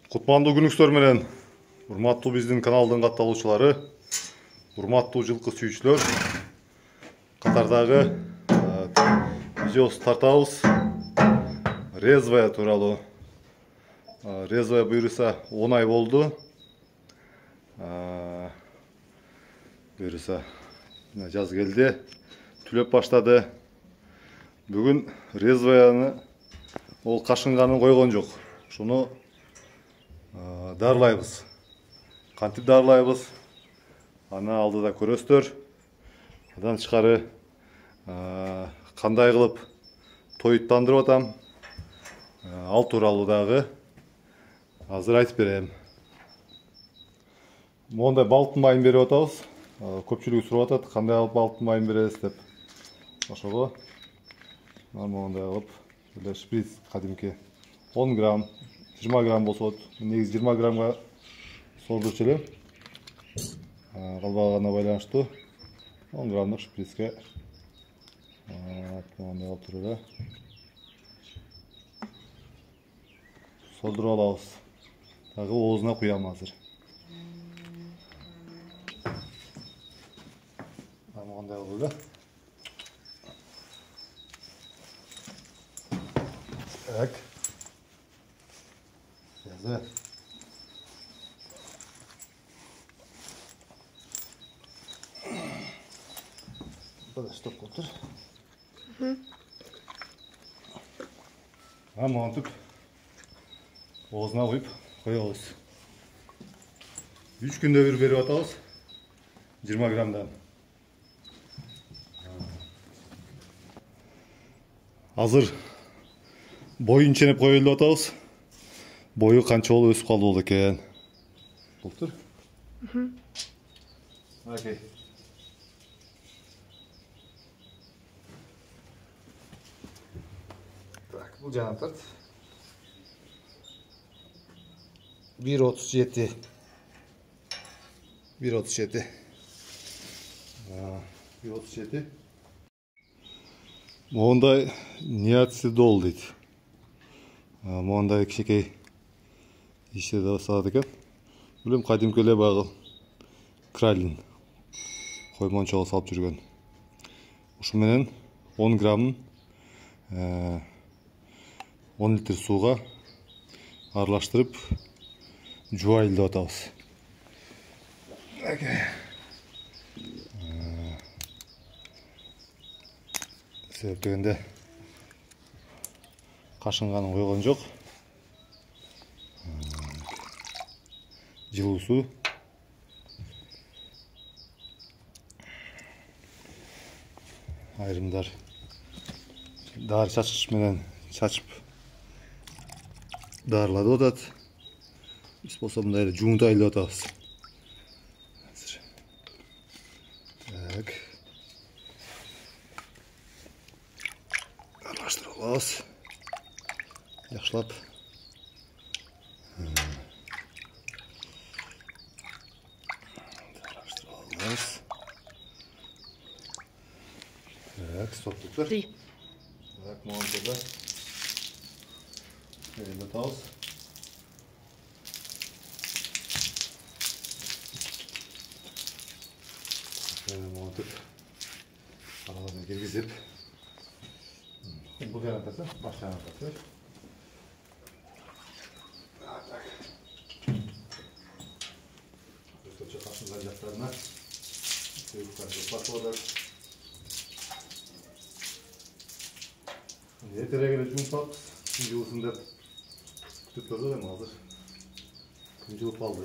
Кутмандуу күнүңүздөр менен, урматтуу биздин каналдын катталуучулары, урматтуу жылкы сүйүүчүлөр, катардагы видеосу тартабыз. Резвая тууралуу. Резвая буюрса 10 ай болду. Буюрса жаз келди, түлөп баштады. Бүгүн резваяны ол кашынганын койгон жок. Шуну дарылайбыз. Кантип дарылайбыз? Аны алдыда көрөсүздөр. Андан тышкары кандай кылып тоюттандырып атам, ал тууралуу дагы азыр айтып берем. Мондай балыктын майын берип атабыз. Көпчүлүгү сурап атат, кандай кылып балыктын майын беребиз деп. Ошого мондай кылып, эле шприц кадимки 10 грамм, 20 грамм болсо, негизи 20 граммга сордурчу элем. Калбаганына байланыштуу 10 граммдык шприцке мондай кылып туруп эле сордуруп алабыз. Дагы оозуна куям азыр. Мондай кылып эле. Так. Yazı. Burada stop otur. Mantık. Oğuzuna koyup koyuyoruz. 3 günde bir berip atабыз. 20 gramdan. Hazır. Boyun çenep koyuldu atабыз. Boyu kança olup ösüp kaldı oldu eкен. Bultur. Okey. Tak, bu canı tart. 1.37. 1.37. 1.37. Monday niyatisi dolu deydi. Monday kişikey işe de sağladı eкен. Bilem kadimki эле bagı kralin коймончого салып жүргөн. Ушу менен 10 граммын 10 литр сууга аралаштырып жубайлы деп атабыз. Себеп дегенде кашынганын койгон жок. Жылуу суу. Айрымдар дары чачкыч менен чачып дарылады атат. Биз болсо мындай эле жуунтайлы деп атабыз. Так. Аралаштырып алабыз. Жакшылап. Так, стоп туктар. Так, монтада. Эле атабыз. Монтып. Араларына киргизип. Бул жана таса, баш жана таса. Так. Өстөчө кашынган жактарына сүйүктөрдү басып. Erterek ele jumsaq, kun жылысын деп күтүп тұрдық эми азыр. Күн жылып калды.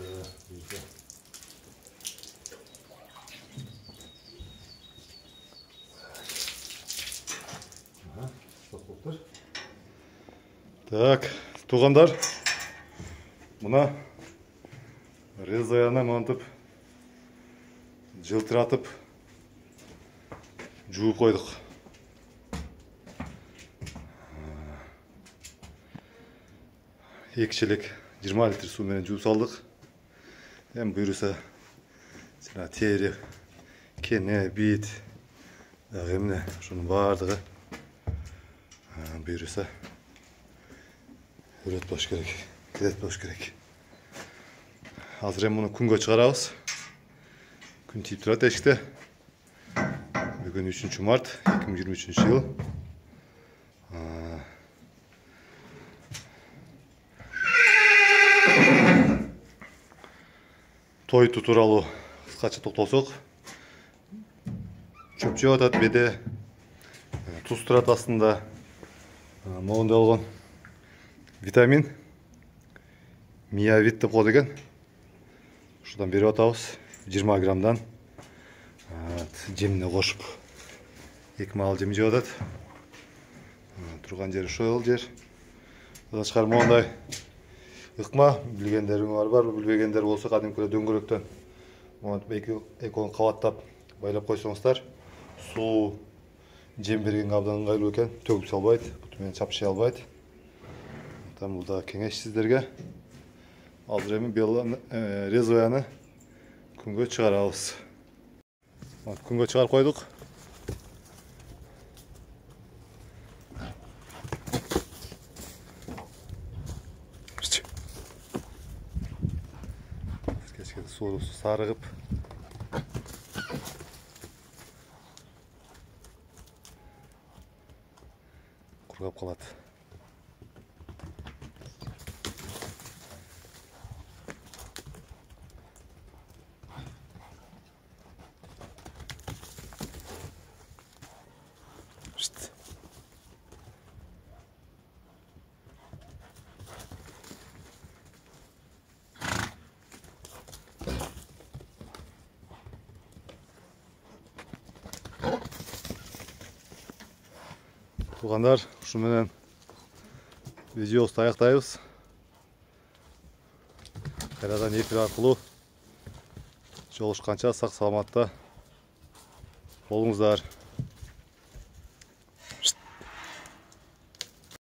Так, туугандар, мына резваяны мантып, жылтыратып жууп койдук. Ekçilik 20 litre su менен жууп салдык. Эми буюрса тери, кене, бит, дагы эмне ушунун баардыгы буюрса өрөт болуш керек, кедет болуш керек. Азыр эми муну күнгө чыгарабыз. Күн тийип турат эшикте. Бүгүн 3 март 2023 жыл. Той тууралуу кыскача токтолсок, чөп жеп атат беде, туз турат астында. Могундай болгон витамин миявит деп коет экен. Ушудан берип атабыз 20 граммдан. Жемине кошуп 2 маал жем жеп атат. Турган жери ошол жер. Тышкары могундай ыкма, билгендериң бар, билбегендер болсо кадимки дөңгөрөктөн монтип экөөнү кабаттап байлап койсоңуздар, суу жем бергенге абдан ыңгайлуу экен, төгүп салбайт, буту менен чапшый албайт. Бул да кеңеш сиздерге. Азыр эми резвояны күнгө чыгарабыз. Күнгө чыгарып койдук. Кечке суусу сарыгып кургап калат. Туугандар, ушу менен видеобузду аяктайбыз. Кайрадан эфир аркылуу жолугушканча сак саламатта болуңуздар.